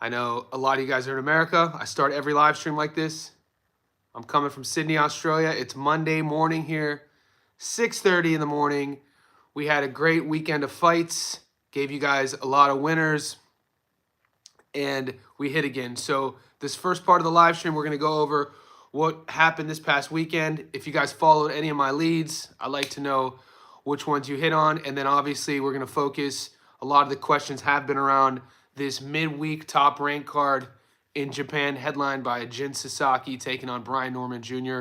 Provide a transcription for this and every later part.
I know a lot of you guys are in America. I start every live stream like this. I'm coming from Sydney, Australia. It's Monday morning here, 6:30 in the morning. We had a great weekend of fights. Gave you guys a lot of winners. And we hit again. So this first part of the live stream, we're going to go over what happened this past weekend. If you guys followed any of my leads, I'd like to know which ones you hit on. And then obviously we're going to focus. A lot of the questions have been around this midweek top rank card in Japan, headlined by Jin Sasaki taking on Brian Norman Jr.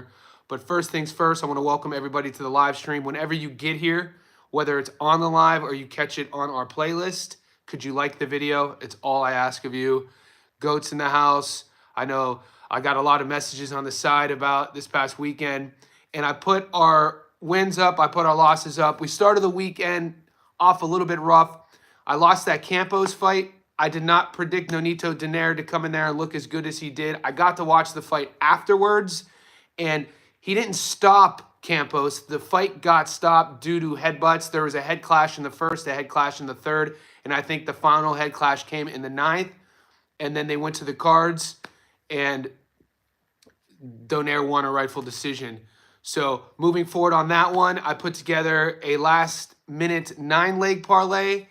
But first things first, I want to welcome everybody to the live stream. Whenever you get here, whether it's on the live or you catch it on our playlist, could you like the video? It's all I ask of you. Goats in the house. I know I got a lot of messages on the side about this past weekend, and I put our wins up. I put our losses up. We started the weekend off a little bit rough. I lost that Kambosos fight. I did not predict Nonito Donaire to come in there and look as good as he did. I got to watch the fight afterwards, and he didn't stop Kambosos. The fight got stopped due to headbutts. There was a head clash in the first, a head clash in the third, and I think the final head clash came in the ninth. And then they went to the cards, and Donaire won a rightful decision. So moving forward on that one, I put together a last-minute 9-leg parlay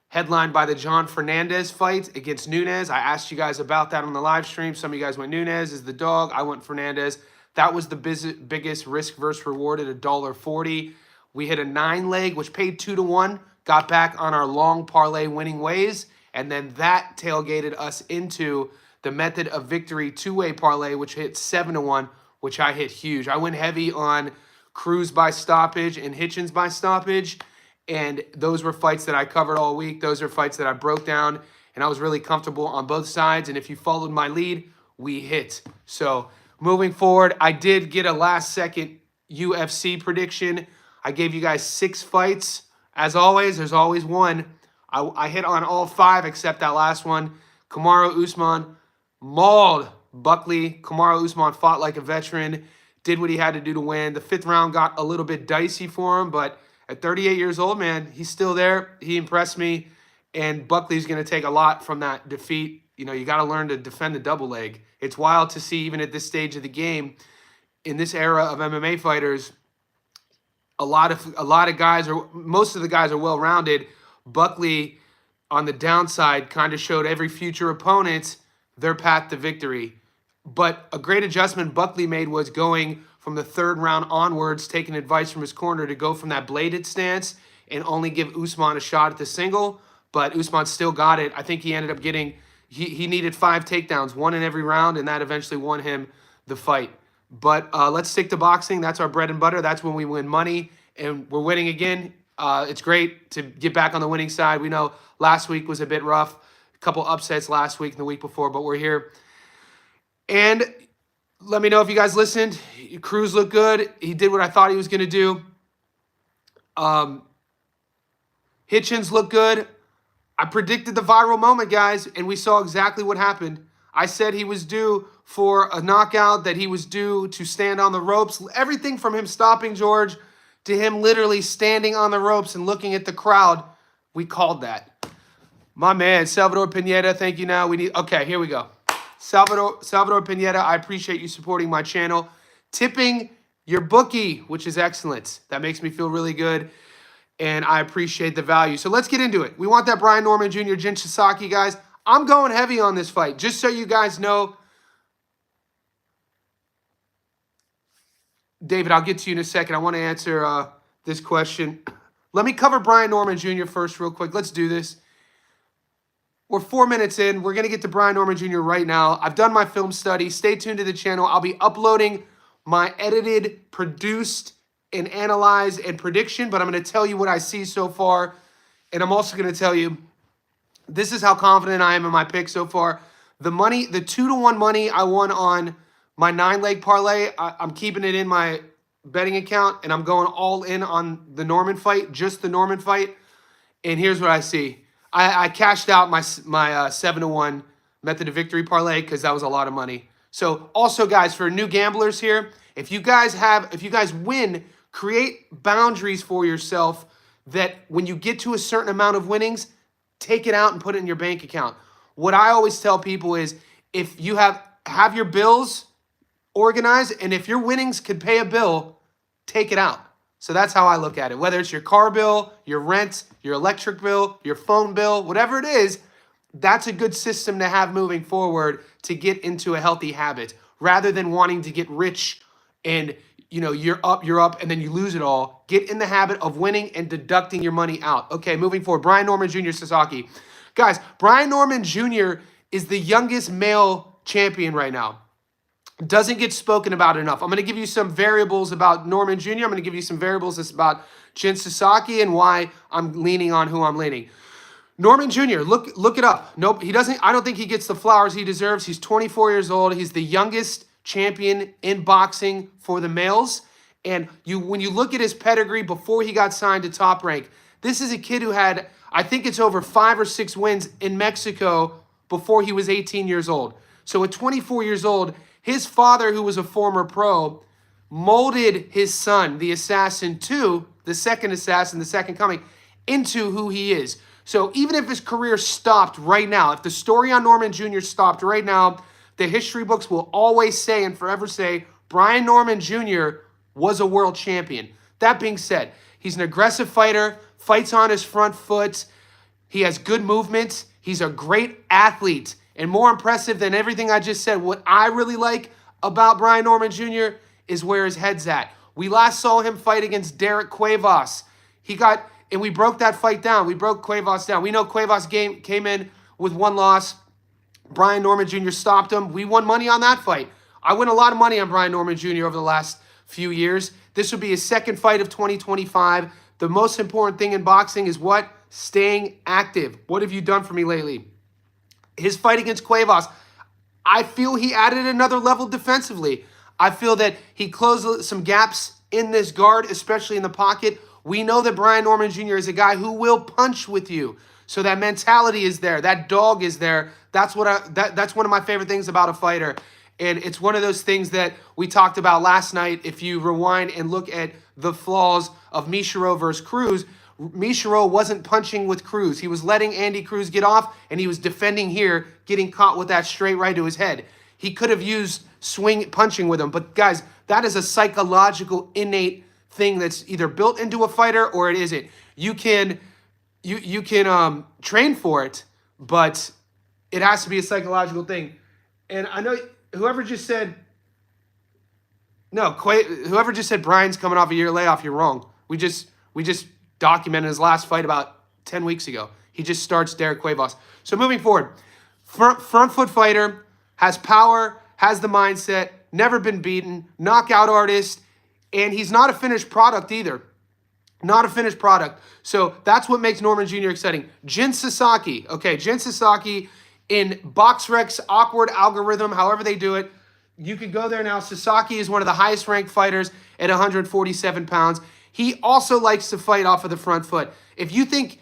headlined by the John Fernandez fight against Nunes. I asked you guys about that on the live stream. Some of you guys went Nunes is the dog. I went Fernandez. That was the biggest risk versus reward at $1.40. We hit a 9-leg, which paid 2-1. Got back on our long parlay winning ways, and then that tailgated us into the method of victory 2-way parlay, which hit 7-1, which I hit huge. I went heavy on Cruz by stoppage and Hitchins by stoppage, and those were fights that I covered all week. Those are fights that I broke down, and I was really comfortable on both sides, and if you followed my lead, we hit. So moving forward, I did get a last-second UFC prediction. I gave you guys 6 fights. As always, there's always one. I hit on all 5 except that last one. Kamaru Usman mauled Buckley. Kamaru Usman fought like a veteran, did what he had to do to win. The 5th round got a little bit dicey for him, but at 38 years old, man, he's still there. He impressed me, and Buckley's going to take a lot from that defeat. You know, you got to learn to defend the double leg. It's wild to see, even at this stage of the game, in this era of MMA fighters, a lot of guys, or most of the guys, are well-rounded. Buckley, on the downside, kind of showed every future opponent their path to victory. But a great adjustment Buckley made was going from the 3rd round onwards, taking advice from his corner to go from that bladed stance and only give Usman a shot at the single. But Usman still got it. I think he ended up getting, he needed 5 takedowns, 1 in every round, and that eventually won him the fight. But let's stick to boxing. That's our bread and butter. That's when we win money, and we're winning again. It's great to get back on the winning side. We know last week was a bit rough. A couple upsets last week and the week before, but we're here. And let me know if you guys listened. Cruz looked good. He did what I thought he was going to do. Hitchins looked good. I predicted the viral moment, guys, and we saw exactly what happened. I said he was due for a knockout, that he was due to stand on the ropes. Everything from him stopping George to him literally standing on the ropes and looking at the crowd, we called that. My man, Salvador Pineda, thank you now. Okay, here we go. Salvador Pineda, I appreciate you supporting my channel. Tipping your bookie, which is excellent. That makes me feel really good, and I appreciate the value. So let's get into it. We want that Brian Norman Jr., Jin Sasaki, guys. I'm going heavy on this fight, just so you guys know. David, I'll get to you in a second. I want to answer this question. Let me cover Brian Norman Jr. first real quick. Let's do this. We're 4 minutes in. We're going to get to Brian Norman Jr. right now. I've done my film study. Stay tuned to the channel. I'll be uploading my edited, produced, and analyzed and prediction, but I'm going to tell you what I see so far, and I'm also going to tell you this is how confident I am in my pick so far. The money, the 2-1 money I won on my 9-leg parlay, I'm keeping it in my betting account, and I'm going all in on the Norman fight, just the Norman fight. And here's what I see. I cashed out my 7-1 method of victory parlay because that was a lot of money. So also, guys, for new gamblers here, if you guys win, create boundaries for yourself that when you get to a certain amount of winnings, take it out and put it in your bank account. What I always tell people is if you have your bills organized, and if your winnings could pay a bill, take it out. So that's how I look at it. Whether it's your car bill, your rent, your electric bill, your phone bill, whatever it is, that's a good system to have moving forward to get into a healthy habit rather than wanting to get rich and you're up, and then you lose it all. Get in the habit of winning and deducting your money out. Okay, moving forward. Brian Norman Jr. Sasaki. Guys, Brian Norman Jr. is the youngest male champion right now. Doesn't get spoken about enough. I'm going to give you some variables about Norman Jr. I'm going to give you some variables about Jin Sasaki and why I'm leaning on who I'm leaning. Norman Jr., look it up. Nope, he doesn't. I don't think he gets the flowers he deserves. He's 24 years old. He's the youngest champion in boxing for the males. And when you look at his pedigree before he got signed to Top Rank, this is a kid who had, I think it's over 5 or 6 wins in Mexico before he was 18 years old. So at 24 years old, his father, who was a former pro, molded his son, the Assassin 2, the second assassin, the second coming, into who he is. So even if his career stopped right now, if the story on Norman Jr. stopped right now, the history books will always say and forever say Brian Norman Jr. was a world champion. That being said, he's an aggressive fighter, fights on his front foot. He has good movement. He's a great athlete. And more impressive than everything I just said, what I really like about Brian Norman Jr. is where his head's at. We last saw him fight against Derek Cuevas. And we broke that fight down. We broke Cuevas down. We know Cuevas came in with 1 loss. Brian Norman Jr. stopped him. We won money on that fight. I win a lot of money on Brian Norman Jr. over the last few years. This would be his second fight of 2025. The most important thing in boxing is what? Staying active. What have you done for me lately? His fight against Cuevas, I feel he added another level defensively. I feel that he closed some gaps in this guard, especially in the pocket. We know that Brian Norman Jr. is a guy who will punch with you. So that mentality is there. That dog is there. That's one of my favorite things about a fighter. And it's one of those things that we talked about last night. If you rewind and look at the flaws of Michiro versus Cruz, Michiro wasn't punching with Cruz. He was letting Andy Cruz get off, and he was defending here, getting caught with that straight right to his head. He could have used swing punching with him. But guys, that is a psychological innate thing that's either built into a fighter or it isn't. You can train for it, but it has to be a psychological thing. And I know whoever just said Brian's coming off a year layoff, you're wrong. We just documented his last fight about 10 weeks ago. He just starts Derek Cuevas. So moving forward, front foot fighter, has power, has the mindset, never been beaten, knockout artist, and he's not a finished product either. Not a finished product. So that's what makes Norman Jr. exciting. Jin Sasaki. Okay, Jin Sasaki in BoxRec's awkward algorithm, however they do it. You could go there now. Sasaki is one of the highest ranked fighters at 147 pounds. He also likes to fight off of the front foot. If you think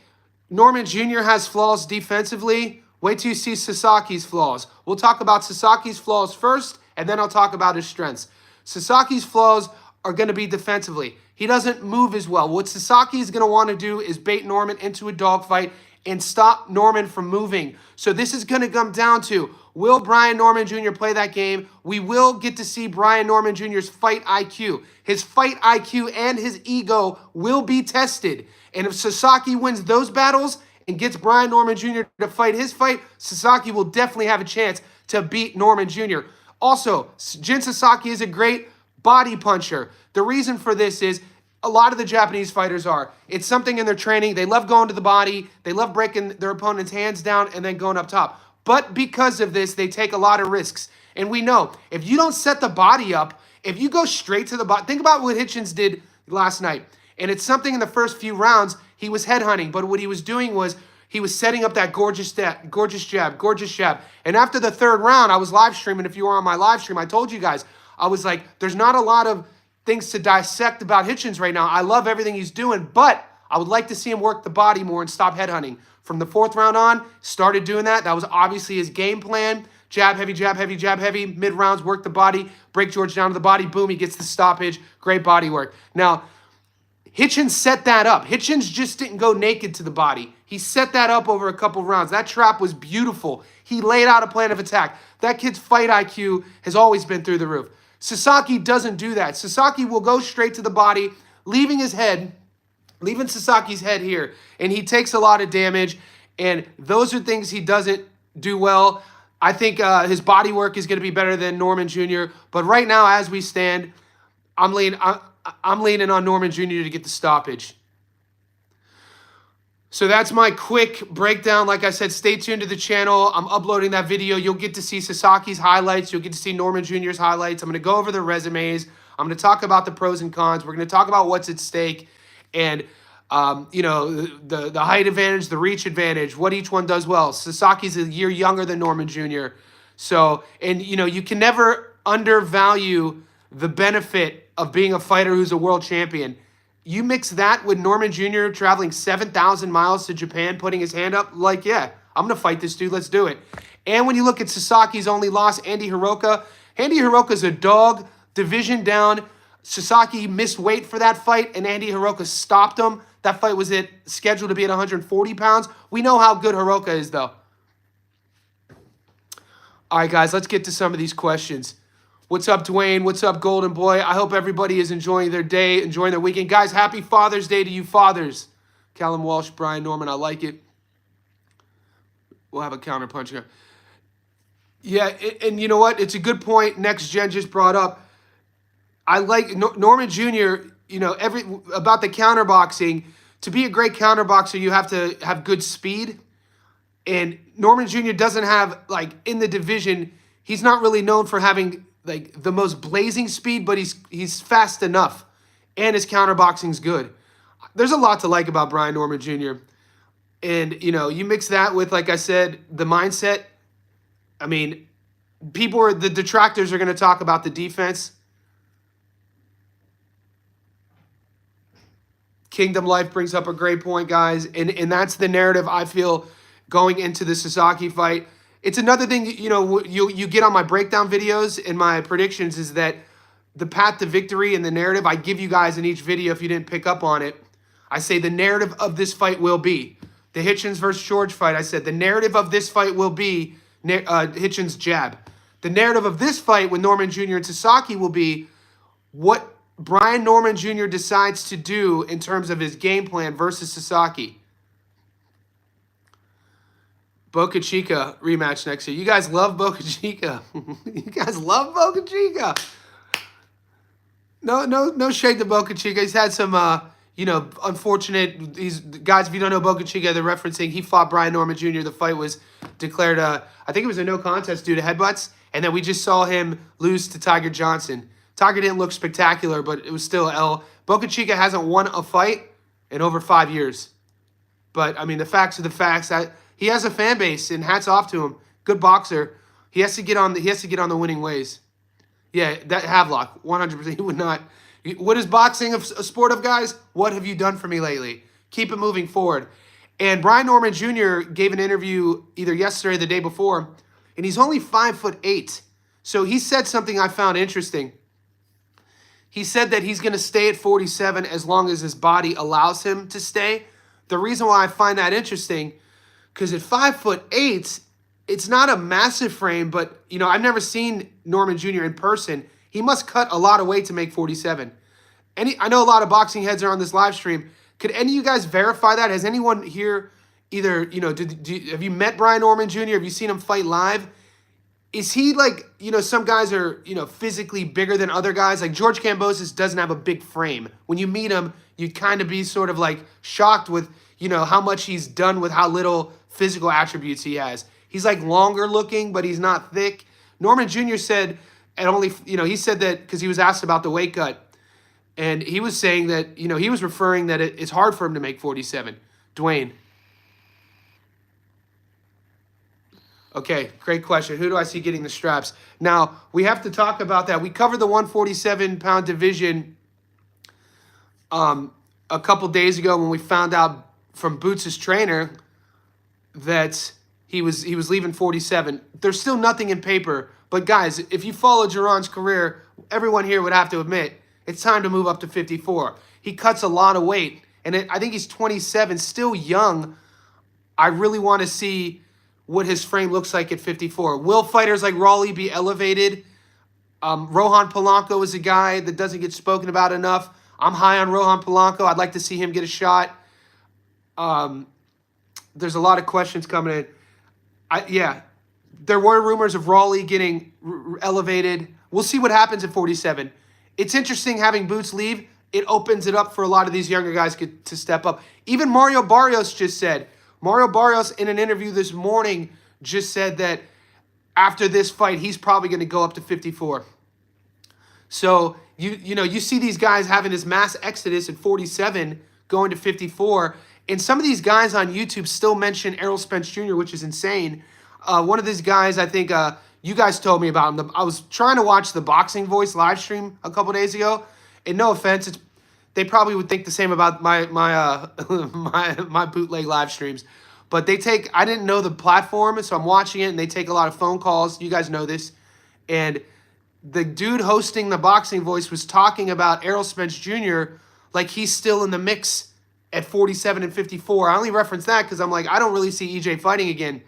Norman Jr. has flaws defensively, wait till you see Sasaki's flaws. We'll talk about Sasaki's flaws first, and then I'll talk about his strengths. Sasaki's flaws are going to be defensively. He doesn't move as well. What Sasaki is going to want to do is bait Norman into a dogfight and stop Norman from moving. So this is going to come down to, will Brian Norman Jr. play that game? We will get to see Brian Norman Jr.'s fight IQ. His fight IQ and his ego will be tested. And if Sasaki wins those battles and gets Brian Norman Jr. to fight his fight, Sasaki will definitely have a chance to beat Norman Jr. Also, Jin Sasaki is a great body puncher. The reason for this is a lot of the Japanese fighters are. It's something in their training. They love going to the body. They love breaking their opponent's hands down and then going up top. But because of this, they take a lot of risks. And we know, if you don't set the body up, if you go straight to the body, think about what Hitchins did last night. And it's something in the first few rounds, he was headhunting. But what he was doing was he was setting up that gorgeous jab. And after the third round, I was live streaming. If you were on my live stream, I told you guys, I was like, there's not a lot of things to dissect about Hitchins right now. I love everything he's doing, but I would like to see him work the body more and stop headhunting. From the fourth round on, started doing that. That was obviously his game plan. Jab heavy, jab heavy, jab heavy. Mid-rounds, work the body. Break George down to the body. Boom, he gets the stoppage. Great body work. Now, Hitchins set that up. Hitchins just didn't go naked to the body. He set that up over a couple rounds. That trap was beautiful. He laid out a plan of attack. That kid's fight IQ has always been through the roof. Sasaki doesn't do that. Sasaki will go straight to the body, leaving Sasaki's head here. And he takes a lot of damage. And those are things he doesn't do well. I think his body work is going to be better than Norman Jr. But right now, as we stand, I'm leaning on Norman Jr. to get the stoppage. So that's my quick breakdown. Like I said, stay tuned to the channel. I'm uploading that video. You'll get to see Sasaki's highlights. You'll get to see Norman Jr.'s highlights. I'm going to go over the resumes. I'm going to talk about the pros and cons. We're going to talk about what's at stake and, the height advantage, the reach advantage, what each one does well. Sasaki's a year younger than Norman Jr. So, and, you can never undervalue the benefit of being a fighter who's a world champion. You mix that with Norman Jr. traveling 7,000 miles to Japan, putting his hand up, like, yeah, I'm going to fight this dude. Let's do it. And when you look at Sasaki's only loss, Andy Hiroka. Andy Hiroka's a dog, division down. Sasaki missed weight for that fight, and Andy Hiroka stopped him. That fight was scheduled to be at 140 pounds. We know how good Hiroka is, though. All right, guys, let's get to some of these questions. What's up, Dwayne? What's up, Golden Boy? I hope everybody is enjoying their day, enjoying their weekend. Guys, happy Father's Day to you fathers. Callum Walsh, Brian Norman, I like it. We'll have a counter punch here. Yeah, and you know what? It's a good point Next Gen just brought up. I like Norman Jr., about the counterboxing. To be a great counterboxer, you have to have good speed. And Norman Jr. doesn't have, in the division, he's not really known for having the most blazing speed, but he's fast enough, and his counterboxing's good. There's a lot to like about Brian Norman Jr. And, you mix that with, like I said, the mindset. I mean, the detractors are going to talk about the defense. Kingdom Life brings up a great point, guys. And that's the narrative I feel going into the Sasaki fight. It's another thing, you get on my breakdown videos and my predictions is that the path to victory and the narrative I give you guys in each video, if you didn't pick up on it, I say the narrative of this fight will be the Hitchins versus George fight. I said the narrative of this fight will be Hitchins' jab. The narrative of this fight with Norman Jr. and Sasaki will be what Brian Norman Jr. decides to do in terms of his game plan versus Sasaki. Boca Chica rematch next year. You guys love Boca Chica. You guys love Boca Chica. No shade to Boca Chica. He's had some, unfortunate. Guys, if you don't know Boca Chica, they're referencing he fought Brian Norman Jr. The fight was declared, I think it was a no contest due to headbutts. And then we just saw him lose to Tiger Johnson. Tiger didn't look spectacular, but it was still L. Boca Chica hasn't won a fight in over 5 years. But, I mean, the facts are the facts. He has a fan base, and hats off to him. Good boxer. He has to get on the winning ways. Yeah, that Havelock, 100%. He would not. What is boxing a sport of, guys? What have you done for me lately? Keep it moving forward. And Brian Norman Jr. gave an interview either yesterday or the day before, and he's only 5'8". So he said something I found interesting. He said that he's going to stay at 47 as long as his body allows him to stay. The reason why I find that interesting, because at 5'8", it's not a massive frame, but, I've never seen Norman Jr. in person. He must cut a lot of weight to make 47. I know a lot of boxing heads are on this live stream. Could any of you guys verify that? Has anyone here either, have you met Brian Norman Jr.? Have you seen him fight live? Is he some guys are, physically bigger than other guys? Like George Kambosos doesn't have a big frame. When you meet him, you'd kind of be sort of shocked with, how much he's done with how little physical attributes he has. He's longer looking, but he's not thick. Norman Jr. said, he said that because he was asked about the weight cut. And he was saying that, he was referring that it's hard for him to make 47. Dwayne. Okay, great question. Who do I see getting the straps? Now, we have to talk about that. We covered the 147-pound division a couple days ago when we found out from Boots' trainer that he was leaving 47. There's still nothing in paper. But, guys, if you follow Jaron's career, everyone here would have to admit it's time to move up to 54. he cuts a lot of weight. And I think he's 27, still young. I really want to see what his frame looks like at 54. Will fighters like Raleigh be elevated? Rohan Polanco is a guy that doesn't get spoken about enough. I'm high on Rohan Polanco. I'd like to see him get a shot. There's a lot of questions coming in. Yeah, there were rumors of Raleigh getting elevated. We'll see what happens at 47. It's interesting having Boots leave. It opens it up for a lot of these younger guys to step up. Even Mario Barrios just said. Mario Barrios in an interview this morning just said that after this fight, he's probably going to go up to 54. So, you see these guys having this mass exodus at 47 going to 54. And some of these guys on YouTube still mention Errol Spence Jr., which is insane. One of these guys, I think you guys told me about him. I was trying to watch the Boxing Voice live stream a couple days ago. And no offense, they probably would think the same about my bootleg live streams. But I didn't know the platform, so I'm watching it, and they take a lot of phone calls. You guys know this. And the dude hosting the Boxing Voice was talking about Errol Spence Jr. like he's still in the mix at 47 and 54. I only reference that because I'm like, I don't really see EJ fighting again.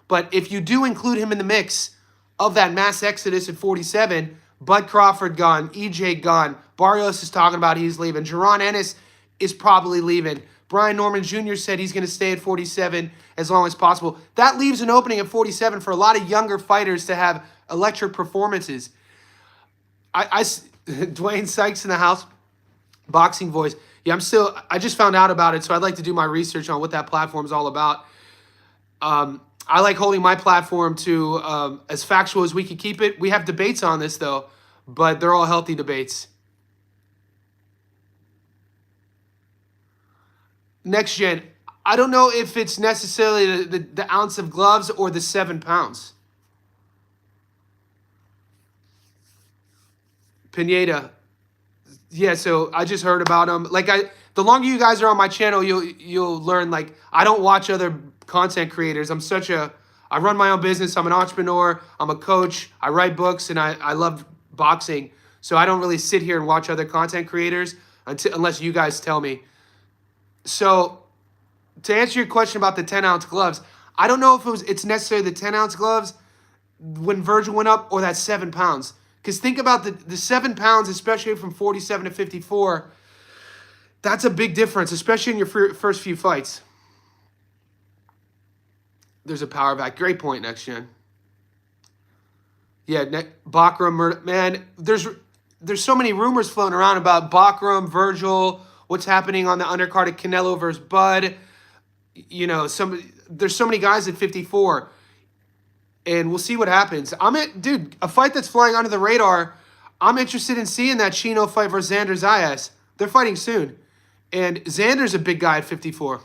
But if you do include him in the mix of that mass exodus at 47, Bud Crawford gone, EJ gone, Barrios is talking about he's leaving, Jaron Ennis is probably leaving, Brian Norman Jr. said he's going to stay at 47 as long as possible. That leaves an opening at 47 for a lot of younger fighters to have electric performances. Dwayne Sykes in the house, Boxing Voice. Yeah, I just found out about it, so I'd like to do my research on what that platform is all about. I like holding my platform to as factual as we can keep it. We have debates on this, though, but they're all healthy debates. Next gen, I don't know if it's necessarily the ounce of gloves or the 7 pounds. Pineda. Yeah, so I just heard about him. The longer you guys are on my channel, you'll learn, I don't watch other content creators. I run my own business. I'm an entrepreneur. I'm a coach. I write books, and I love boxing. So I don't really sit here and watch other content creators unless you guys tell me. So to answer your question about the 10-ounce gloves, I don't know if it's necessarily the 10-ounce gloves when Virgil went up or that 7 pounds. Because think about the 7 pounds, especially from 47 to 54. That's a big difference, especially in your first few fights. There's a power back. Great point, Next Gen. Yeah, Bakram murder. Man, there's so many rumors floating around about Bakram, Virgil, what's happening on the undercard of Canelo versus Bud. There's so many guys at 54. And we'll see what happens. Dude, a fight that's flying under the radar. I'm interested in seeing that Chino fight versus Xander Zayas. They're fighting soon. And Xander's a big guy at 54.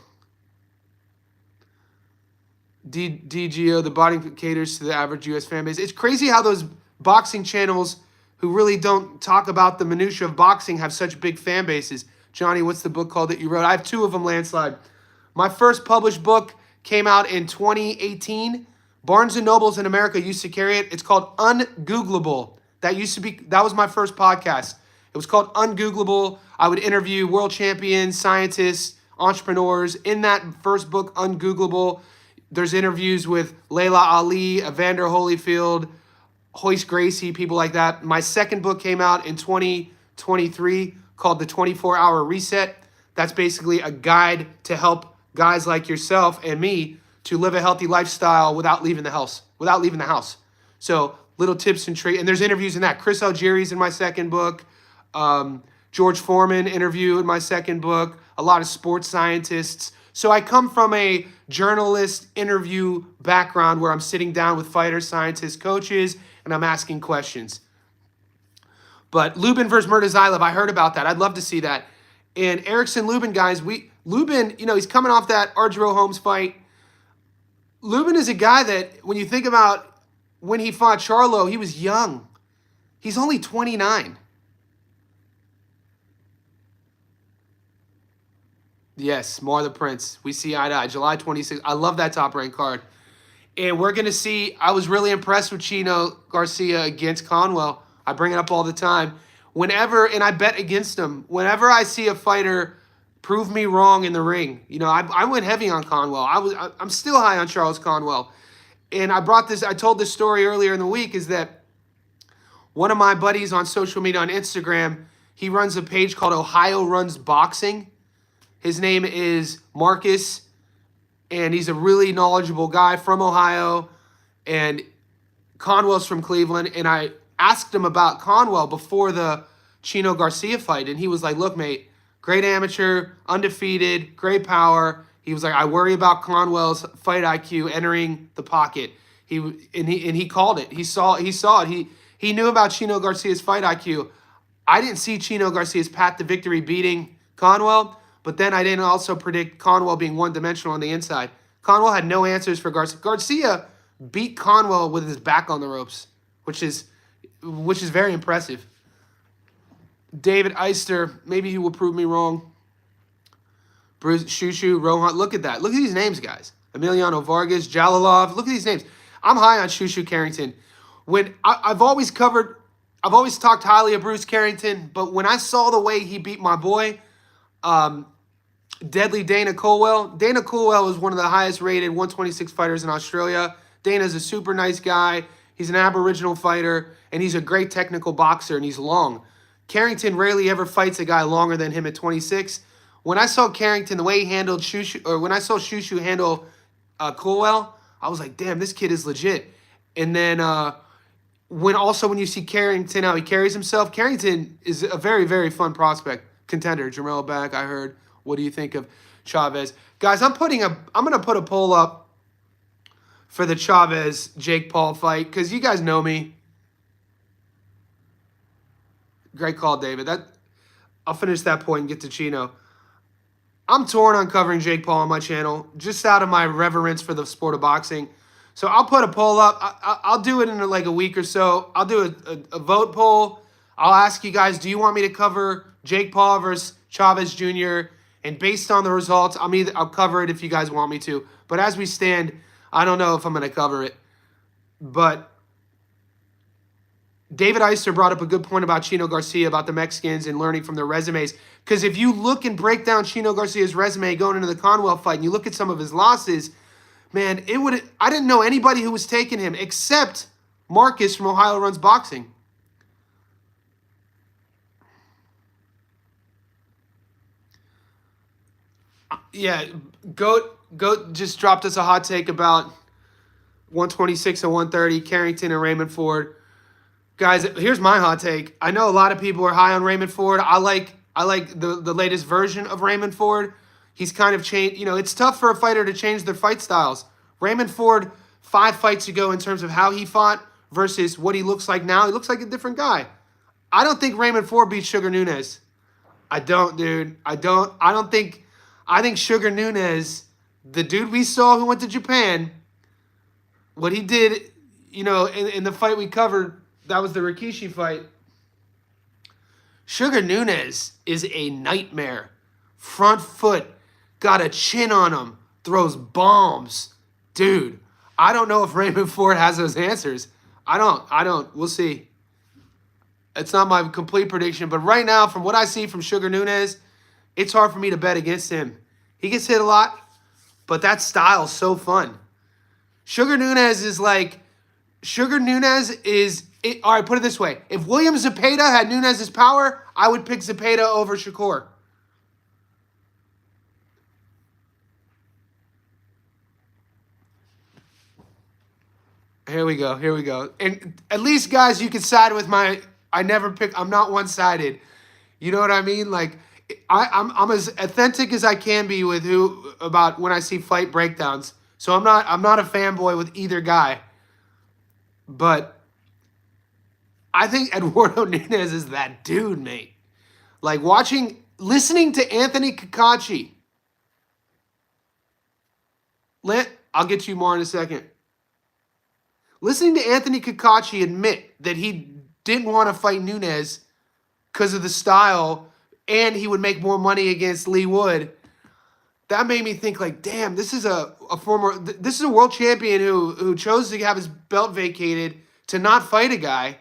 DGO, the body caters to the average U.S. fan base. It's crazy how those boxing channels who really don't talk about the minutia of boxing have such big fan bases. Johnny, what's the book called that you wrote? I have 2 of them, Landslide. My first published book came out in 2018. Barnes & Nobles in America used to carry it. It's called Ungoogleable. That was my first podcast. It was called Ungoogleable. I would interview world champions, scientists, entrepreneurs. In that first book, Ungoogleable, there's interviews with Layla Ali, Evander Holyfield, Hoist Gracie, people like that. My second book came out in 2023 called The 24-Hour Reset. That's basically a guide to help guys like yourself and me to live a healthy lifestyle without leaving the house. So little tips and tricks. And there's interviews in that. Chris Algieri's in my second book. George Foreman interview in my second book. A lot of sports scientists. So I come from a journalist interview background where I'm sitting down with fighters, scientists, coaches, and I'm asking questions. But Lubin versus Murtazayev, I heard about that. I'd love to see that. And Erickson Lubin, guys, Lubin, he's coming off that Argiro Holmes fight. Lubin is a guy that, when you think about when he fought Charlo, he was young. He's only 29. Yes, Mar the Prince. We see eye to eye. July 26th. I love that top rank card. And we're going to see, I was really impressed with Chino Garcia against Conwell. I bring it up all the time. whenever, and I bet against him, whenever I see a fighter prove me wrong in the ring, you know, I went heavy on Conwell. I'm still high on Charles Conwell. And I told this story earlier in the week, is that one of my buddies on social media on Instagram, he runs a page called Ohio Runs Boxing. His name is Marcus, and he's a really knowledgeable guy from Ohio, and Conwell's from Cleveland. And I asked him about Conwell before the Chino Garcia fight, and he was like, look, mate, great amateur, undefeated, great power. He was like, I worry about Conwell's fight IQ entering the pocket. He called it. He saw it. He knew about Chino Garcia's fight IQ. I didn't see Chino Garcia's path to victory beating Conwell, but then I didn't also predict Conwell being one-dimensional on the inside. Conwell had no answers for Garcia. Garcia beat Conwell with his back on the ropes, which is very impressive. David Eister, maybe he will prove me wrong. Bruce Shushu, Rohan, look at that. Look at these names, guys. Emiliano Vargas, Jalalov, look at these names. I'm high on Shushu Carrington. When I've always talked highly of Bruce Carrington, but when I saw the way he beat my boy, Deadly Dana Colwell. Dana Colwell is one of the highest rated 126 fighters in Australia. Dana's a super nice guy. He's an Aboriginal fighter, and he's a great technical boxer, and he's long. Carrington rarely ever fights a guy longer than him at 26. When I saw Carrington, the way he handled Shushu, or when I saw Shushu handle Colwell, I was like, damn, this kid is legit. And then when you see Carrington, how he carries himself, Carrington is a very, very fun prospect. Contender. Jarrell back, I heard. What do you think of Chavez? Guys, I'm going to put a poll up for the Chavez-Jake Paul fight, because you guys know me. Great call, David. I'll finish that point and get to Chino. I'm torn on covering Jake Paul on my channel, just out of my reverence for the sport of boxing. So I'll put a poll up. I'll do it in like a week or so. I'll do a vote poll. I'll ask you guys, do you want me to cover Jake Paul versus Chavez Jr.? And based on the results, I'll cover it if you guys want me to. But as we stand, I don't know if I'm going to cover it. But David Eister brought up a good point about Chino Garcia, about the Mexicans and learning from their resumes. Because if you look and break down Chino Garcia's resume going into the Conwell fight, and you look at some of his losses, man, I didn't know anybody who was taking him except Marcus from Ohio Runs Boxing. Yeah, Goat just dropped us a hot take about 126 and 130, Carrington and Raymond Ford. Guys, here's my hot take. I know a lot of people are high on Raymond Ford. I like the latest version of Raymond Ford. He's kind of changed. You know, it's tough for a fighter to change their fight styles. Raymond Ford, 5 fights ago, in terms of how he fought versus what he looks like now, he looks like a different guy. I don't think Raymond Ford beats Sugar Nunes. I don't, dude. I think Sugar Nunes, the dude we saw who went to Japan, what he did, you know, in the fight we covered, that was the Rikishi fight. Sugar Nunes is a nightmare. Front foot, got a chin on him, throws bombs. Dude, I don't know if Raymond Ford has those answers. I don't. We'll see. It's not my complete prediction, but right now, from what I see from Sugar Nunes, it's hard for me to bet against him. He gets hit a lot, but that style's so fun. Sugar Nunes is, all right, put it this way. If William Zepeda had Nunes' power, I would pick Zepeda over Shakur. Here we go. And at least, guys, you can side with I'm not one-sided. You know what I mean? Like, I'm as authentic as I can be with about when I see fight breakdowns. So I'm not a fanboy with either guy. But I think Eduardo Nunes is that dude, mate. Like, listening to Anthony Kakachi. I'll get to you more in a second. Listening to Anthony Kakachi admit that he didn't want to fight Nunes because of the style, and he would make more money against Lee Wood, that made me think, like, damn, this is a world champion who chose to have his belt vacated to not fight a guy.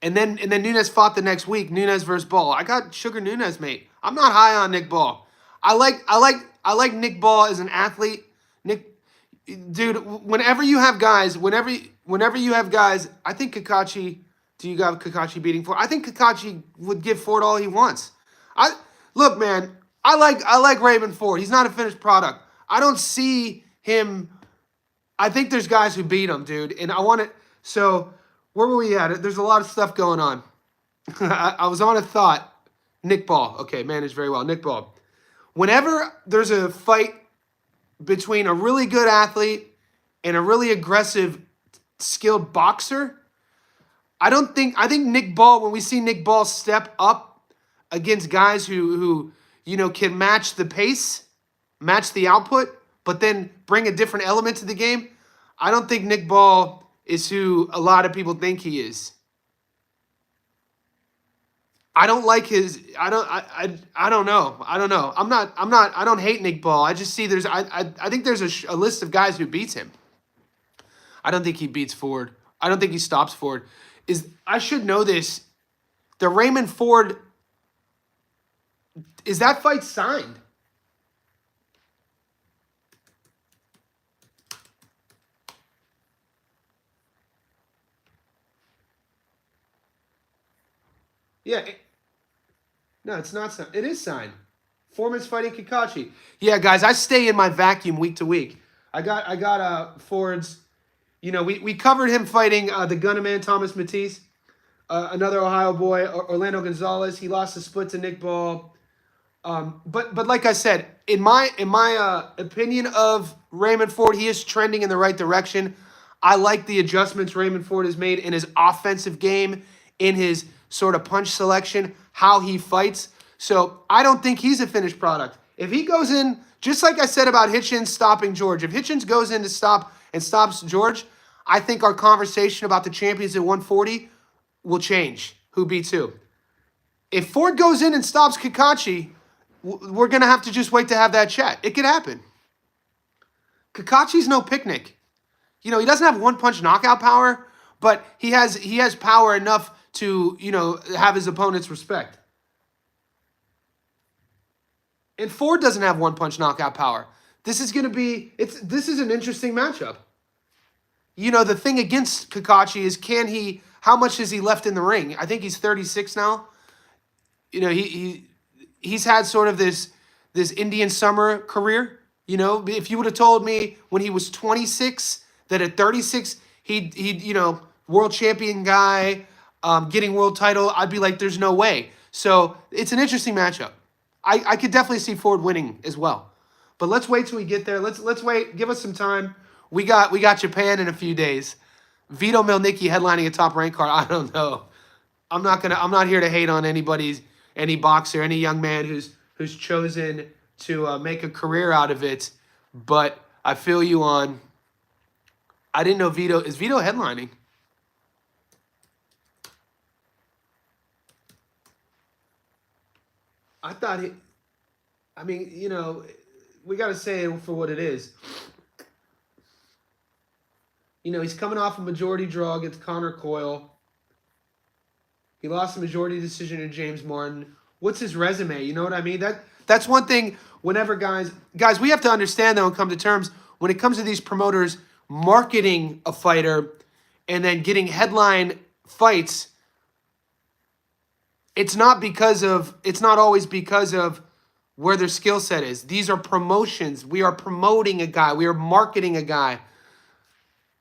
And then Nunes fought the next week. Nunes versus Ball. I got Sugar Nunes, mate. I'm not high on Nick Ball. I like Nick Ball as an athlete. Nick, dude. Whenever you have guys, I think Kakachi. Do you got Kakachi beating Ford? I think Kakachi would give Ford all he wants. I look, man. I like Raymond Ford. He's not a finished product. I don't see him. I think there's guys who beat him, dude. And I want it. So where were we at? There's a lot of stuff going on. I was on a thought. Nick Ball. Okay, managed very well. Nick Ball. Whenever there's a fight between a really good athlete and a really aggressive, skilled boxer, I think Nick Ball, when we see Nick Ball step up against guys who can match the pace, match the output, but then bring a different element to the game, I don't think Nick Ball is who a lot of people think he is. I don't like his. I don't know. I don't hate Nick Ball. I just see I think there's a list of guys who beats him. I don't think he beats Ford. I don't think he stops Ford. I should know this. The Raymond Ford, is that fight signed? Yeah. No, it's not signed. It is signed. Foreman's fighting Kakachi. Yeah, guys, I stay in my vacuum week to week. I got Ford's. We covered him fighting the Gunnerman Thomas Matisse, another Ohio boy, Orlando Gonzalez. He lost the split to Nick Ball. But like I said, in my opinion of Raymond Ford, he is trending in the right direction. I like the adjustments Raymond Ford has made in his offensive game, in his sort of punch selection, how he fights. So I don't think he's a finished product. If he goes in, just like I said about Hitchins stopping George, if Hitchins goes in to stops George, I think our conversation about the champions at 140 will change. Who beats who? If Ford goes in and stops Kakachi, we're going to have to just wait to have that chat. It could happen. Kakachi's no picnic. He doesn't have one-punch knockout power, but he has power enough to, have his opponent's respect. And Ford doesn't have one-punch knockout power. This is an interesting matchup. The thing against Kakachi is how much has he left in the ring? I think he's 36 now. He's had sort of this Indian summer career. If you would have told me when he was 26 that at 36 he'd world champion guy, getting world title, I'd be like, there's no way. So it's an interesting matchup. I could definitely see Ford winning as well. But let's wait till we get there. Let's wait. Give us some time. We got Japan in a few days. Vito Melnicki headlining a top rank card. I don't know. I'm not here to hate on any boxer, any young man who's chosen to make a career out of it. But I feel you on. I didn't know Vito is headlining. I thought we got to say it for what it is. He's coming off a majority draw against Connor Coyle. He lost a majority decision to James Martin. What's his resume? You know what I mean? That's one thing whenever guys, we have to understand though and come to terms when it comes to these promoters marketing a fighter and then getting headline fights. It's not always because of where their skill set is. These are promotions. We are promoting a guy. We are marketing a guy.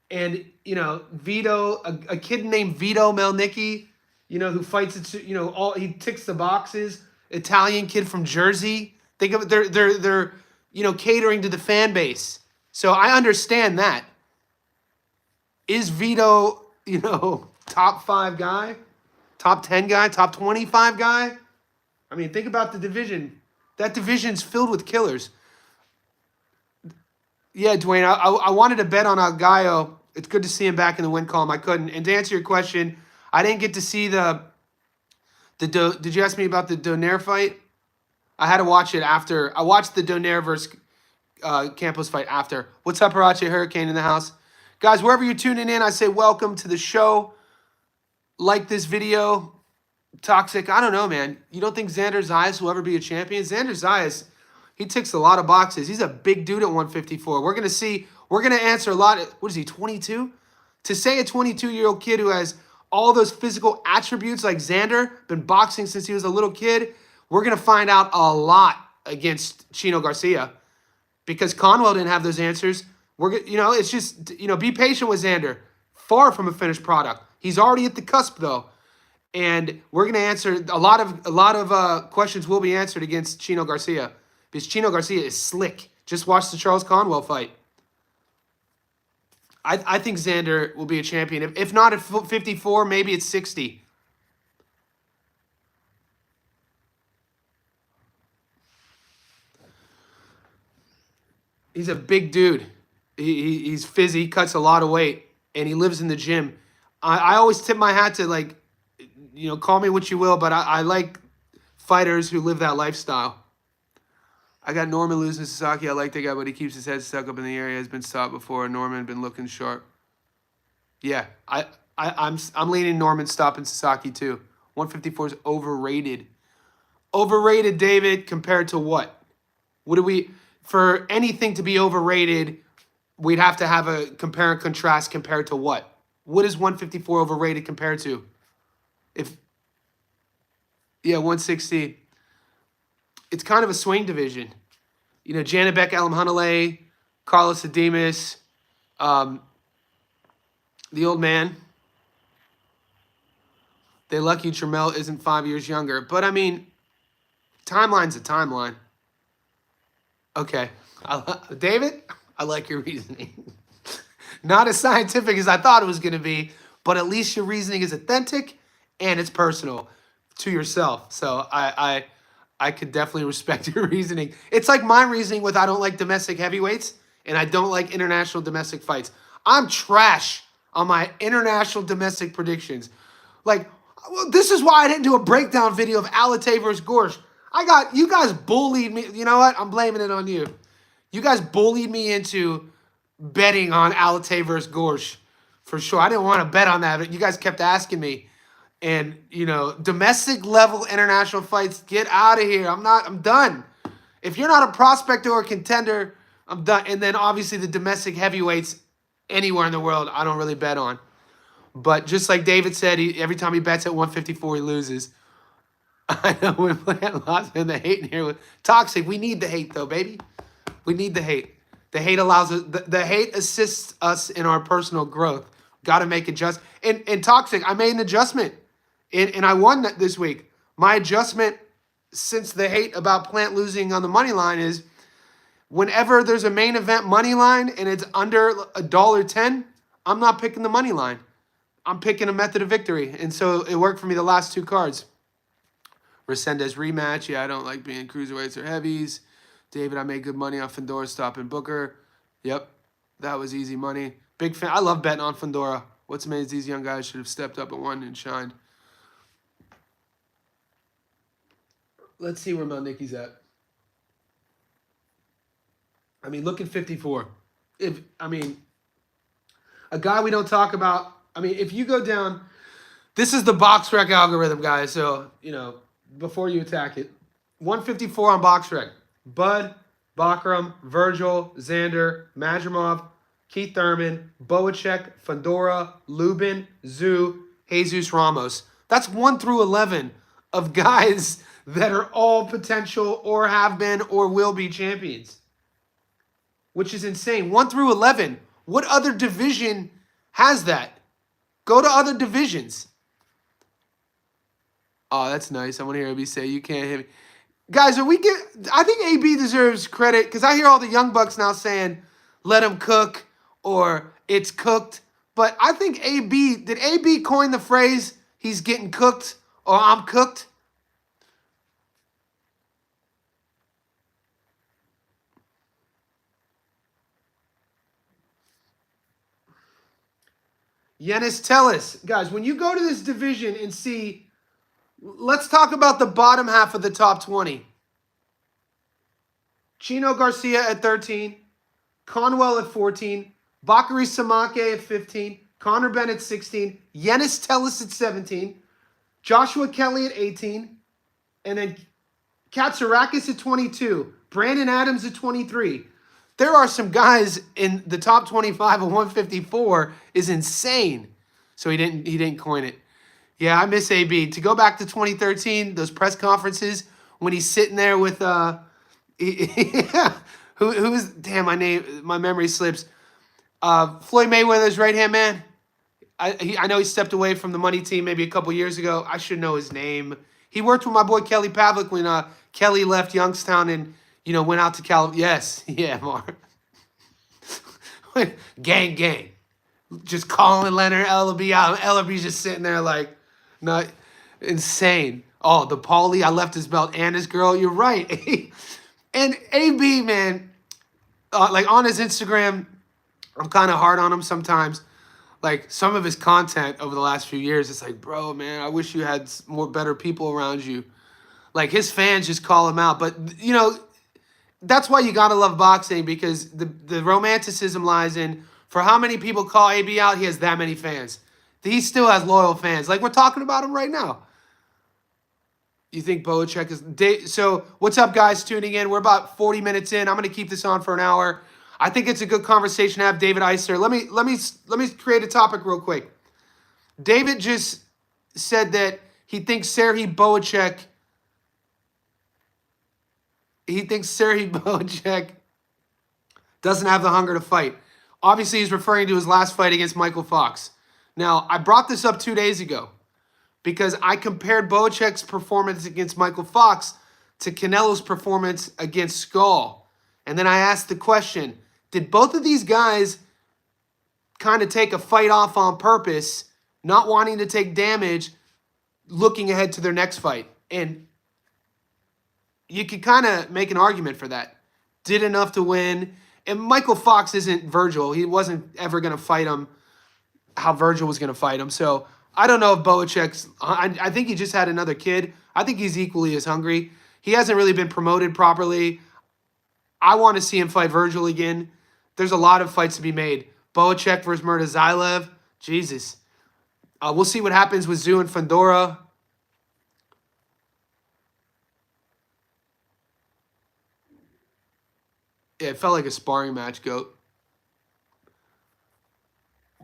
And, Vito, a kid named Vito Melnicki, who fights, he ticks the boxes. Italian kid from Jersey. Think of it, they're catering to the fan base. So I understand that. Is Vito, top 5 guy? Top 10 guy, top 25 guy. I mean, think about the division. That division's filled with killers. Yeah, Dwayne, I wanted to bet on Algaio. It's good to see him back in the win column. I couldn't. And to answer your question, I didn't get to see did you ask me about the Donaire fight? I had to watch it after. I watched the Donaire versus Campos fight after. What's up, Harachi Hurricane in the house? Guys, wherever you're tuning in, I say welcome to the show. like this video. Toxic, I don't know, man. You don't think Xander Zayas will ever be a champion? Xander Zayas, he ticks a lot of boxes. He's a big dude at 154. We're going to answer a lot. What is he, 22? To say a 22-year-old kid who has all those physical attributes like Xander, been boxing since he was a little kid, we're going to find out a lot against Chino Garcia because Conwell didn't have those answers. It's just, be patient with Xander. Far from a finished product. He's already at the cusp, though. And we're going to answer a lot of questions will be answered against Chino Garcia because Chino Garcia is slick. Just watch the Charles Conwell fight. I think Xander will be a champion. If not at 54, maybe at 60. He's a big dude. He's fizzy, cuts a lot of weight, and he lives in the gym. I always tip my hat to, call me what you will, but I like fighters who live that lifestyle. I got Norman losing to Sasaki. I like that guy, but he keeps his head stuck up in the air. He has been stopped before. Norman been looking sharp. Yeah, I'm leaning Norman stopping Sasaki too. 154 is overrated. Overrated, David, compared to what? For anything to be overrated, we'd have to have a compare and contrast compared to what? What is 154 overrated compared to? 160. It's kind of a swing division. Janibek Elamhanaleh, Carlos Ademas, the old man. They lucky Trammell isn't 5 years younger. But, timeline's a timeline. Okay. David, I like your reasoning. Not as scientific as I thought it was going to be, but at least your reasoning is authentic and it's personal to yourself. So I could definitely respect your reasoning. It's like my reasoning with I don't like domestic heavyweights and I don't like international domestic fights. I'm trash on my international domestic predictions. This is why I didn't do a breakdown video of Alate versus Gorsh. You guys bullied me. You know what? I'm blaming it on you. You guys bullied me into betting on Alate versus Gorsh for sure. I didn't want to bet on that, but you guys kept asking me. And, domestic level international fights, get out of here. I'm done. If you're not a prospect or a contender, I'm done. And then obviously the domestic heavyweights anywhere in the world, I don't really bet on. But just like David said, every time he bets at 154, he loses. I know we're playing lots of the hate in here. Toxic, we need the hate though, baby. We need the hate. The hate allows us, the hate assists us in our personal growth. Got to make adjustments. And Toxic, I made an adjustment. And I won that this week. My adjustment since the hate about Plant losing on the money line is whenever there's a main event money line and it's under $1.10, I'm not picking the money line. I'm picking a method of victory. And so it worked for me the last two cards. Resendez rematch. Yeah, I don't like being cruiserweights or heavies. David, I made good money on Fundora stopping Booker. Yep, that was easy money. Big fan. I love betting on Fundora. What's amazing, these young guys should have stepped up and won and shined. Let's see where Malnicki's at. Look at 54. A guy we don't talk about. If you go down, this is the BoxRec algorithm, guys. So, before you attack it. 154 on BoxRec. Bud, Bakram, Virgil, Xander, Madrimov, Keith Thurman, Boacek, Fundora, Lubin, Zoo, Jesus Ramos. That's 1 through 11 of guys that are all potential or have been or will be champions. Which is insane. 1 through 11. What other division has that? Go to other divisions. Oh, that's nice. I want to hear AB say, you can't hit me. Guys, I think AB deserves credit because I hear all the young bucks now saying, let him cook or it's cooked. But I think did AB coin the phrase, he's getting cooked or I'm cooked? Yenis, tell us. Guys, when you go to this division and see, let's talk about the bottom half of the top 20. Chino Garcia at 13. Conwell at 14. Bakary Samake at 15. Connor Bennett 16, Yenis Tellis at 17, Joshua Kelly at 18, and then Katsarakis at 22, Brandon Adams at 23. There are some guys in the top 25 of 154 is insane. So he didn't coin it. Yeah, I miss AB. To go back to 2013, those press conferences when he's sitting there with who's damn my memory slips. Floyd Mayweather's right hand man. I know he stepped away from the money team maybe a couple years ago. I should know his name. He worked with my boy Kelly Pavlik when Kelly left Youngstown and went out to California. Yes, yeah, Mark. gang. Just calling Leonard Ellaby out. Ellaby's just sitting there like, not insane. Oh, the Paulie, I left his belt and his girl. You're right. And AB, man, like on his Instagram, I'm kind of hard on him sometimes. Like some of his content over the last few years, it's like, bro, man, I wish you had more better people around you. Like his fans just call him out. But, that's why you got to love boxing, because the romanticism lies in for how many people call AB out, he has that many fans. He still has loyal fans. Like we're talking about him right now. You think Boacek is... So what's up, guys, tuning in? We're about 40 minutes in. I'm going to keep this on for an hour. I think it's a good conversation to have. David Iser. Let me create a topic real quick. David just said that he thinks Serhii Boacek doesn't have the hunger to fight. Obviously, he's referring to his last fight against Michael Fox. Now, I brought this up 2 days ago because I compared Boacek's performance against Michael Fox to Canelo's performance against Skull. And then I asked the question, did both of these guys kind of take a fight off on purpose, not wanting to take damage, looking ahead to their next fight? And you could kind of make an argument for that. Did enough to win. And Michael Fox isn't Virgil. He wasn't ever going to fight him how Virgil was going to fight him. So I don't know if Boacek's... I think he just had another kid. I think he's equally as hungry. He hasn't really been promoted properly. I want to see him fight Virgil again. There's a lot of fights to be made. Boacek versus Murtazaev. Jesus. We'll see what happens with Zoo and Fandora. Yeah, it felt like a sparring match, GOAT.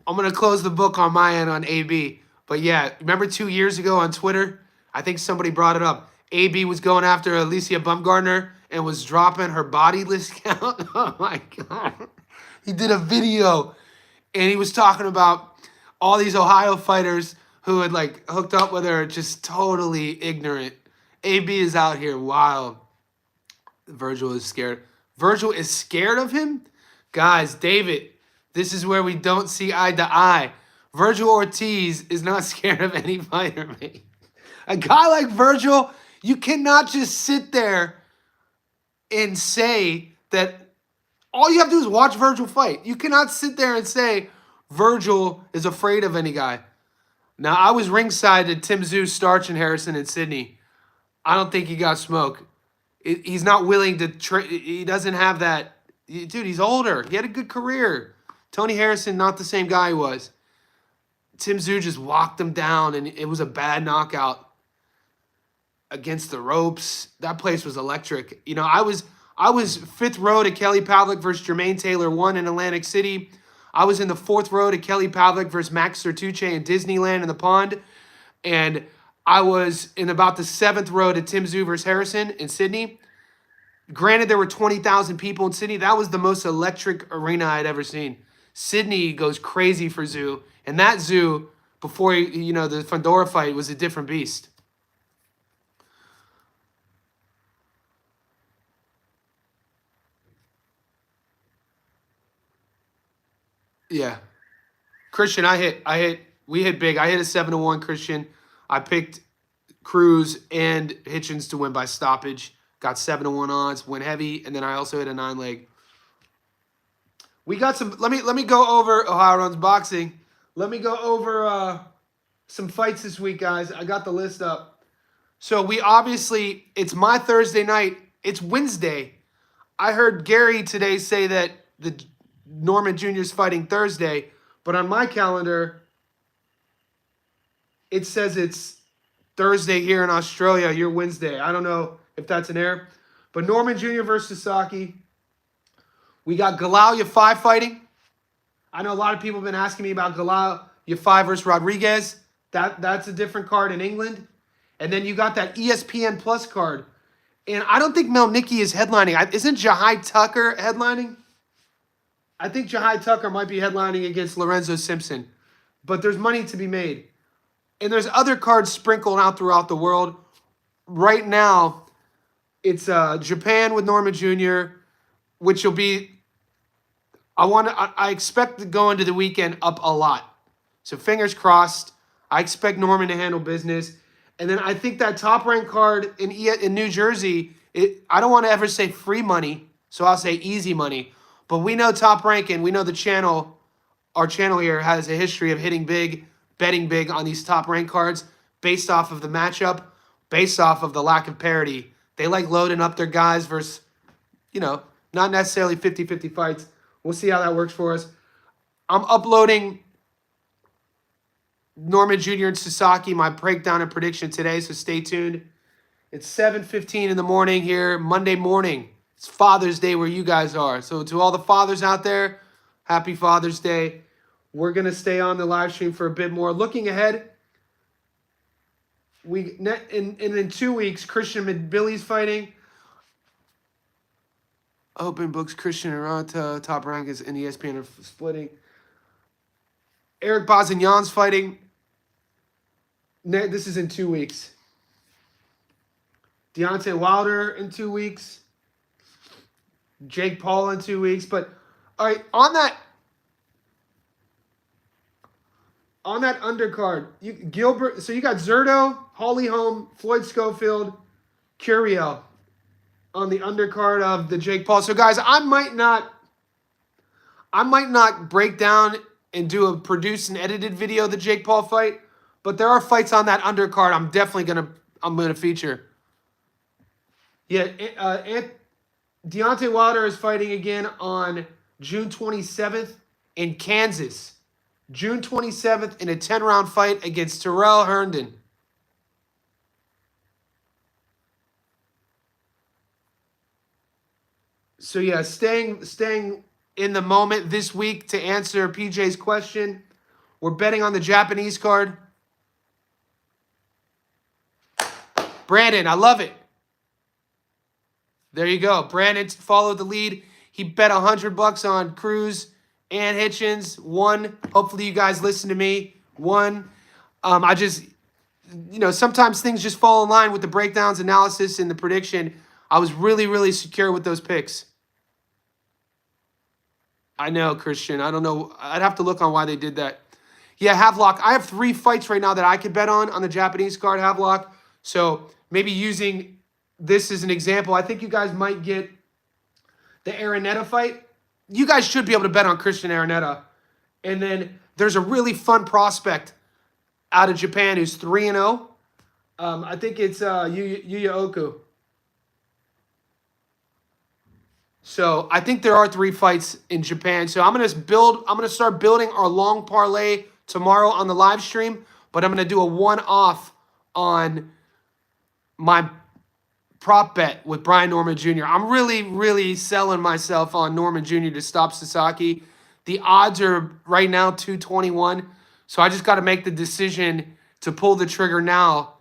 I'm going to close the book on my end on AB. But yeah, remember 2 years ago on Twitter? I think somebody brought it up. AB was going after Alicia Bumgarner and was dropping her body list count. Oh my God. He did a video and he was talking about all these Ohio fighters who had like hooked up with her, just totally ignorant. AB is out here wild. Virgil is scared. Virgil is scared of him? Guys, David, this is where we don't see eye to eye. Virgil Ortiz is not scared of any fighter, mate. A guy like Virgil, you cannot just sit there and say that all you have to do is watch Virgil fight. You cannot sit there and say Virgil is afraid of any guy. Now, I was ringside at Tim Tszyu, Starch, and Harrison in Sydney. I don't think he got smoked. He's not willing to he doesn't have that. Dude, he's older. He had a good career. Tony Harrison, not the same guy he was. Tim Tszyu just walked him down, and it was a bad knockout against the ropes. That place was electric. I was fifth row to Kelly Pavlik versus Jermaine Taylor 1 in Atlantic City. I was in the fourth row to Kelly Pavlik versus Max Sertuche in Disneyland in the Pond. And I was in about the seventh row to Tim Tszyu versus Harrison in Sydney. Granted, there were 20,000 people in Sydney. That was the most electric arena I'd ever seen. Sydney goes crazy for Tszyu. And that Tszyu, before the Fandora fight, was a different beast. Yeah. Christian, we hit big. I hit a 7-1, Christian. I picked Cruz and Hitchins to win by stoppage. Got 7-1 odds, went heavy, and then I also hit a 9-leg. We got some. Let me go over Ohio Runs Boxing. Let me go over some fights this week, guys. I got the list up. So it's my Thursday night. It's Wednesday. I heard Gary today say that the Norman Jr.'s fighting Thursday, But on my calendar, it says it's Thursday here in Australia. You're Wednesday. I don't know if that's an error. But Norman Jr. versus Sasaki. We got Galal Yafai fighting. I know a lot of people have been asking me about Galal Yafai versus Rodriguez. That's a different card in England. And then you got that ESPN Plus card. And I don't think Melnicki is headlining. Isn't Jahai Tucker headlining? I think Jahai Tucker might be headlining against Lorenzo Simpson. But there's money to be made. And there's other cards sprinkled out throughout the world. Right now, it's Japan with Norman Jr., which will be, I expect to go into the weekend up a lot. So fingers crossed. I expect Norman to handle business. And then I think that top rank card in New Jersey, I don't want to ever say free money, so I'll say easy money. But we know Top Rank, and we know the channel, our channel here has a history of hitting big, betting big on these top rank cards based off of the matchup, based off of the lack of parity. They like loading up their guys versus, not necessarily 50-50 fights. We'll see how that works for us. I'm uploading Norman Jr. and Sasaki, my breakdown and prediction today, so stay tuned. It's 7:15 in the morning here, Monday morning. It's Father's Day where you guys are. So to all the fathers out there, happy Father's Day. We're going to stay on the live stream for a bit more. Looking ahead, in 2 weeks, Christian and Billy's fighting. Open books, Christian and Rata, Top Rank is in ESPN are splitting. Eric Bazignan's fighting. This is in 2 weeks. Deontay Wilder in 2 weeks. Jake Paul in 2 weeks. But, all right, on that undercard, Gilbert. So you got Zerto, Holly Holm, Floyd Schofield, Curiel on the undercard of the Jake Paul. So guys, I might not break down and do a produced and edited video of the Jake Paul fight, but there are fights on that undercard I'm definitely gonna feature. Yeah, Deontay Wilder is fighting again on June 27th in Kansas. June 27th in a 10-round fight against Terrell Herndon. So yeah, staying in the moment this week to answer PJ's question. We're betting on the Japanese card. Brandon, I love it. There you go. Brandon followed the lead. He bet $100 on Cruz and Hitchins. Won. Hopefully you guys listen to me. Won. I just, sometimes things just fall in line with the breakdowns, analysis, and the prediction. I was really, really secure with those picks. I know, Christian. I don't know. I'd have to look on why they did that. Yeah, Havelock. I have 3 fights right now that I could bet on the Japanese card, Havelock. So maybe using this as an example, I think you guys might get the Araneta fight. You guys should be able to bet on Christian Araneta. And then there's a really fun prospect out of Japan who's 3-0. I think it's Yuya Oku. So I think there are 3 fights in Japan. So I'm gonna start building our long parlay tomorrow on the live stream, but I'm gonna do a one-off on my prop bet with Brian Norman Jr. I'm really, really selling myself on Norman Jr. to stop Sasaki. The odds are right now 221. So I just got to make the decision to pull the trigger now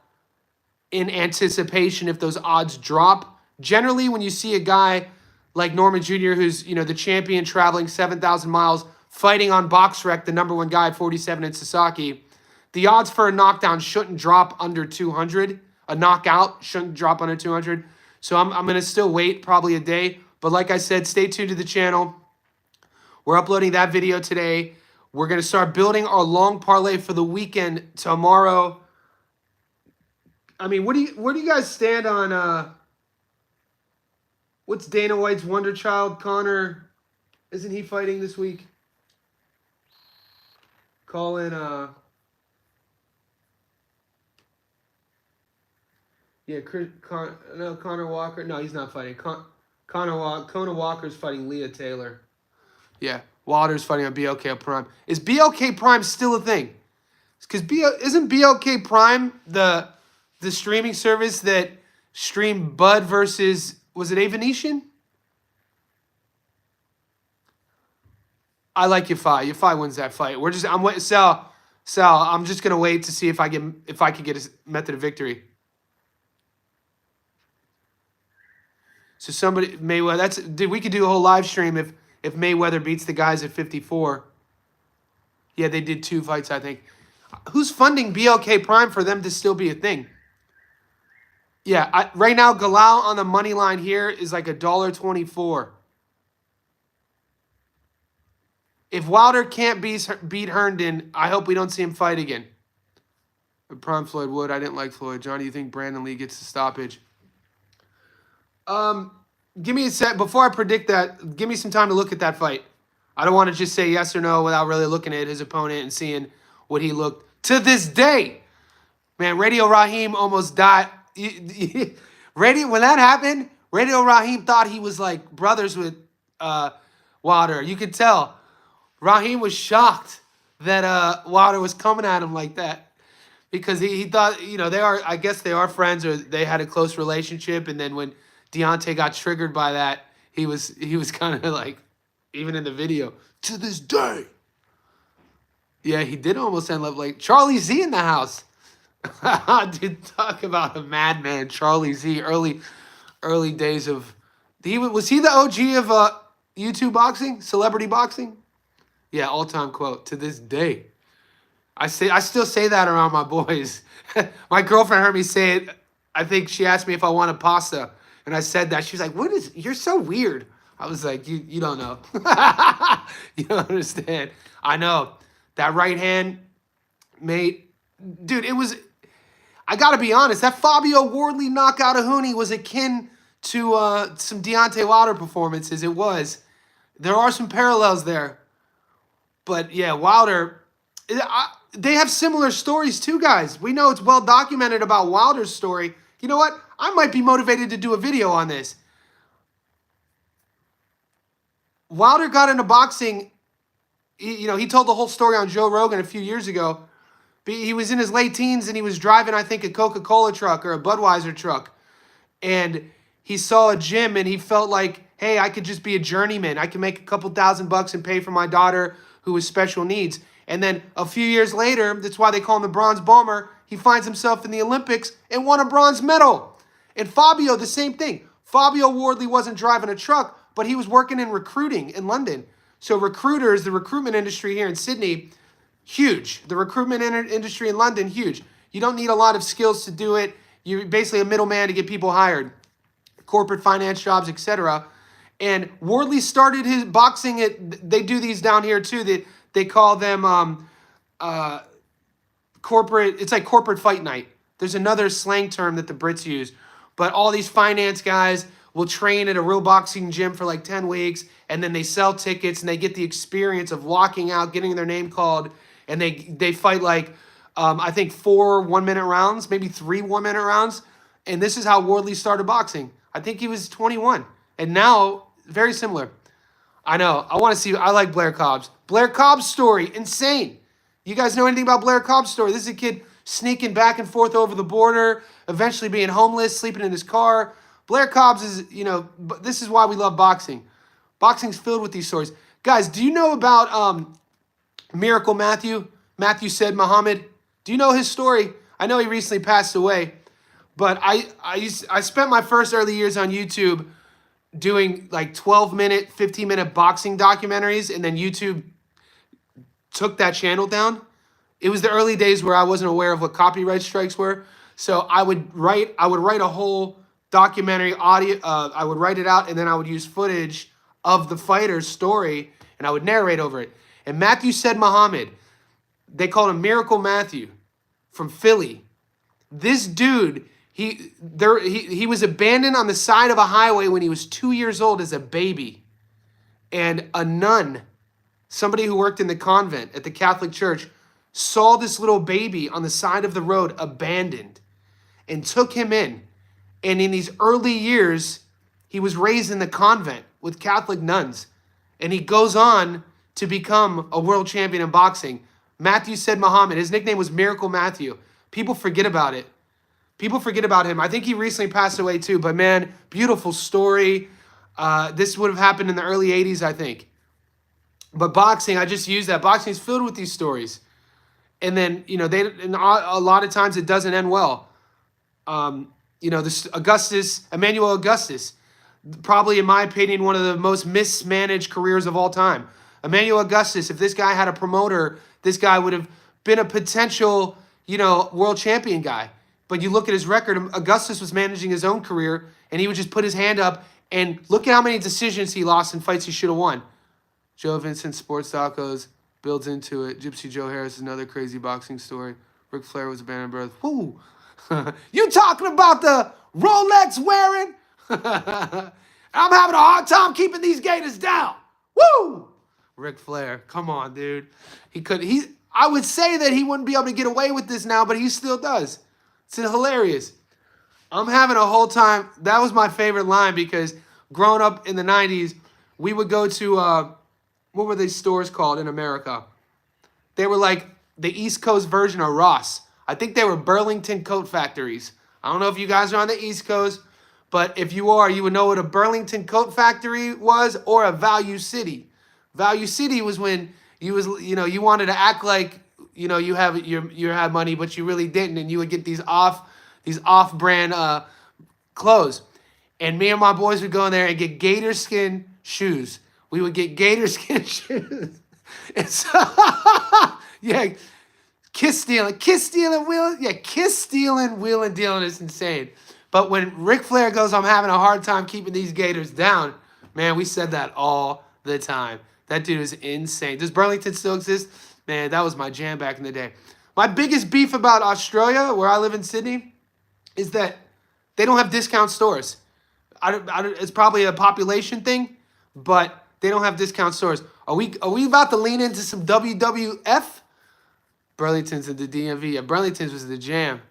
in anticipation if those odds drop. Generally, when you see a guy like Norman Jr., who's the champion traveling 7,000 miles, fighting on BoxRec, the #1 guy at 47 in Sasaki, the odds for a knockdown shouldn't drop under 200. A knockout shouldn't drop under 200. So I'm going to still wait probably a day. But like I said, stay tuned to the channel. We're uploading that video today. We're going to start building our long parlay for the weekend tomorrow. I mean, where do you guys stand on what's Dana White's wonder child, Connor? Isn't he fighting this week? Call in yeah, Connor Walker. No, he's not fighting. Kona Walker's fighting Leah Taylor. Yeah. Wilder's fighting on BLK Prime. Is BLK Prime still a thing? Because isn't BLK Prime the streaming service that streamed Bud versus, was it A Venetian? I like Yafai. Yafai wins that fight. I'm waiting. Sal, I'm just gonna wait to see if I could get a method of victory. So somebody Mayweather. We could do a whole live stream if Mayweather beats the guys at 54. Yeah, they did 2 fights, I think. Who's funding BLK Prime for them to still be a thing? Yeah, right now Galal on the money line here is like $1.24. If Wilder can't beat Herndon, I hope we don't see him fight again. Prime Floyd Wood. I didn't like Floyd. Johnny, you think Brandon Lee gets the stoppage? Give me a sec. Before I predict that, give me some time to look at that fight. I don't want to just say yes or no without really looking at his opponent and seeing what he looked. To this day, man, Radio Raheem almost died. When that happened, Radio Raheem thought he was like brothers with Wilder. You could tell. Raheem was shocked that Wilder was coming at him like that because he thought, I guess they are friends or they had a close relationship. And then when Deontay got triggered by that, he was kind of like, even in the video, to this day. Yeah, he did almost end up like Charlie Z in the house. Dude, talk about a madman, Charlie Z. Early days of, was he the OG of YouTube boxing, celebrity boxing? Yeah, all-time quote, to this day. I still say that around my boys. My girlfriend heard me say it. I think she asked me if I wanted pasta, and I said that. She was like, you're so weird. I was like, you don't know. You don't understand. I know. That right hand, mate. Dude, I got to be honest, that Fabio Wardley knockout of Hooney was akin to some Deontay Wilder performances. It was. There are some parallels there. But yeah, Wilder, they have similar stories too, guys. We know it's well documented about Wilder's story. You know what? I might be motivated to do a video on this. Wilder got into boxing, he told the whole story on Joe Rogan a few years ago. He was in his late teens and he was driving, I think, a Coca-Cola truck or a Budweiser truck. And he saw a gym and he felt like, hey, I could just be a journeyman. I can make a couple $1,000 and pay for my daughter who has special needs. And then a few years later, that's why they call him the Bronze Bomber, he finds himself in the Olympics and won a bronze medal. And Fabio, the same thing. Fabio Wardley wasn't driving a truck, but he was working in recruiting in London. So recruiters, the recruitment industry here in Sydney, huge. The recruitment industry in London, huge. You don't need a lot of skills to do it. You're basically a middleman to get people hired. Corporate finance jobs, etc. And Wardley started his boxing they do these down here too. They call them corporate. It's like corporate fight night. There's another slang term that the Brits use. But all these finance guys will train at a real boxing gym for like 10 weeks. And then they sell tickets and they get the experience of walking out, getting their name called. And they fight like, I think 4 1-minute rounds, maybe 3 1-minute rounds. And this is how Wardley started boxing. I think he was 21. And now, very similar. I know. I like Blair Cobb's. Blair Cobb's story, insane. You guys know anything about Blair Cobb's story? This is a kid sneaking back and forth over the border, eventually being homeless, sleeping in his car. Blair Cobb's is, this is why we love boxing. Boxing's filled with these stories. Guys, do you know about Miracle Matthew? Matthew Said Muhammad? Do you know his story? I know he recently passed away. But I spent my first early years on YouTube doing like 12-minute, 15-minute boxing documentaries, and then YouTube took that channel down. It was the early days where I wasn't aware of what copyright strikes were. So I would write a whole documentary audio. I would write it out, and then I would use footage of the fighter's story, and I would narrate over it. And Matthew Said Muhammad, they called him Miracle Matthew, from Philly. This dude, he was abandoned on the side of a highway when he was 2 years old as a baby. And a nun, somebody who worked in the convent at the Catholic Church, saw this little baby on the side of the road abandoned and took him in. And in these early years, he was raised in the convent with Catholic nuns. And he goes on to become a world champion in boxing. Matthew said Muhammad. His nickname was Miracle Matthew. People forget about it. People forget about him. I think he recently passed away too, but man, beautiful story. This would have happened in the early 80s, I think. But boxing, I just use that. Boxing is filled with these stories. And then, you know, a lot of times it doesn't end well. You know, this Emmanuel Augustus, probably in my opinion, one of the most mismanaged careers of all time. Emmanuel Augustus, if this guy had a promoter, this guy would have been a potential, you know, world champion guy. But you look at his record, Augustus was managing his own career, and he would just put his hand up, and look at how many decisions he lost in fights he should have won. Joe Vincent, Sports Tacos, builds into it. Gypsy Joe Harris is another crazy boxing story. Ric Flair was abandoned birth. Woo! You talking about the Rolex wearing? I'm having a hard time keeping these gators down. Woo! Ric Flair, come on, dude. I would say that he wouldn't be able to get away with this now, but he still does. It's hilarious. I'm having a whole time. That was my favorite line because growing up in the 90s, we would go to, what were these stores called in America? They were like the East Coast version of Ross. I think they were Burlington coat factories. I don't know if you guys are on the East Coast, but if you are, you would know what a Burlington coat factory was or a Value City. Value City was when you wanted to act like, you know, you had money, but you really didn't, and you would get these off-brand clothes. And me and my boys would go in there and get gator skin shoes. We would get gator skin shoes. And so, yeah, kiss stealing, wheeling dealing is insane. But when Ric Flair goes, I'm having a hard time keeping these gators down, man, we said that all the time. That dude is insane. Does Burlington still exist? Man, that was my jam back in the day. My biggest beef about Australia, where I live in Sydney, is that they don't have discount stores. It's probably a population thing, but they don't have discount stores. Are we about to lean into some WWF? Burlington's in the DMV. Yeah, Burlington's was the jam.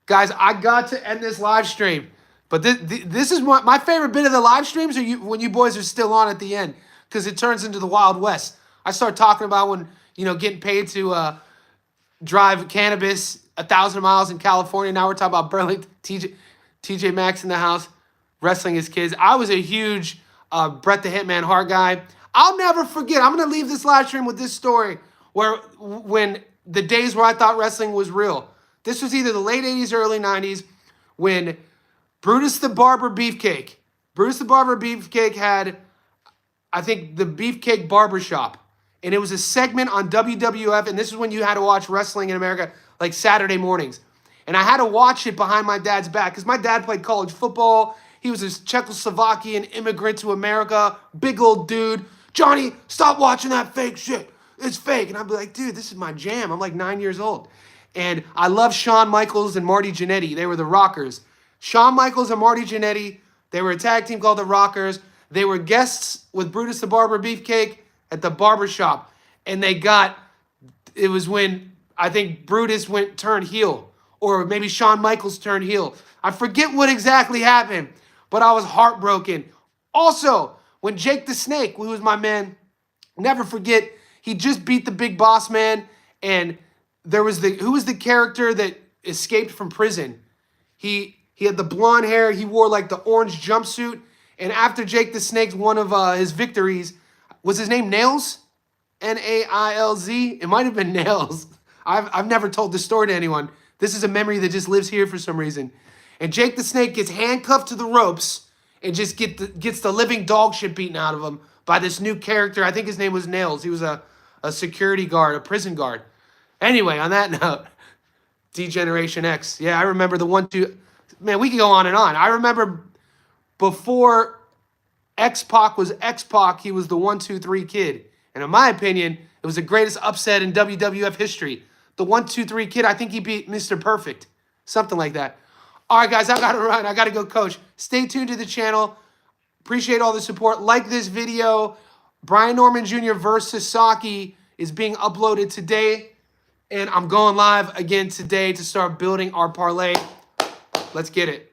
Guys, I got to end this live stream, but this is my favorite bit of the live streams are when you boys are still on at the end, because it turns into the Wild West. I start talking about when, you know, getting paid to drive cannabis 1,000 miles in California. Now we're talking about Burlington. TJ Maxx in the house, wrestling his kids. I was a huge Bret the Hitman Hart guy. I'll never forget. I'm going to leave this live stream with this story when the days where I thought wrestling was real. This was either the late 80s or early 90s when Brutus the Barber Beefcake had, I think, the Beefcake Barbershop. And it was a segment on WWF, and this is when you had to watch wrestling in America, like Saturday mornings. And I had to watch it behind my dad's back, because my dad played college football. He was a Czechoslovakian immigrant to America, big old dude. Johnny, stop watching that fake shit. It's fake. And I'd be like, dude, this is my jam. I'm like 9 years old. And I love Shawn Michaels and Marty Jannetty. They were the Rockers. Shawn Michaels and Marty Jannetty, they were a tag team called the Rockers. They were guests with Brutus the Barber Beefcake at the barbershop. And it was when I think Brutus turned heel. Or maybe Shawn Michaels turned heel. I forget what exactly happened, but I was heartbroken. Also, when Jake the Snake, who was my man, never forget, he just beat the Big Boss Man, and who was the character that escaped from prison? He had the blonde hair, he wore like the orange jumpsuit, and after Jake the Snake's one of his victories, was his name Nails? Nailz? It might have been Nails. I've never told this story to anyone. This is a memory that just lives here for some reason. And Jake the Snake gets handcuffed to the ropes and just gets the living dog shit beaten out of him by this new character. I think his name was Nails. He was a security guard, a prison guard. Anyway, on that note, D-Generation X. Yeah, I remember the 1-2. Man, we can go on and on. I remember before X-Pac was X-Pac, he was the 1-2-3 kid. And in my opinion, it was the greatest upset in WWF history. The 1-2-3 kid, I think he beat Mr. Perfect. Something like that. All right, guys, I got to run. I got to go coach. Stay tuned to the channel. Appreciate all the support. Like this video. Brian Norman Jr. versus Sasaki is being uploaded today. And I'm going live again today to start building our parlay. Let's get it.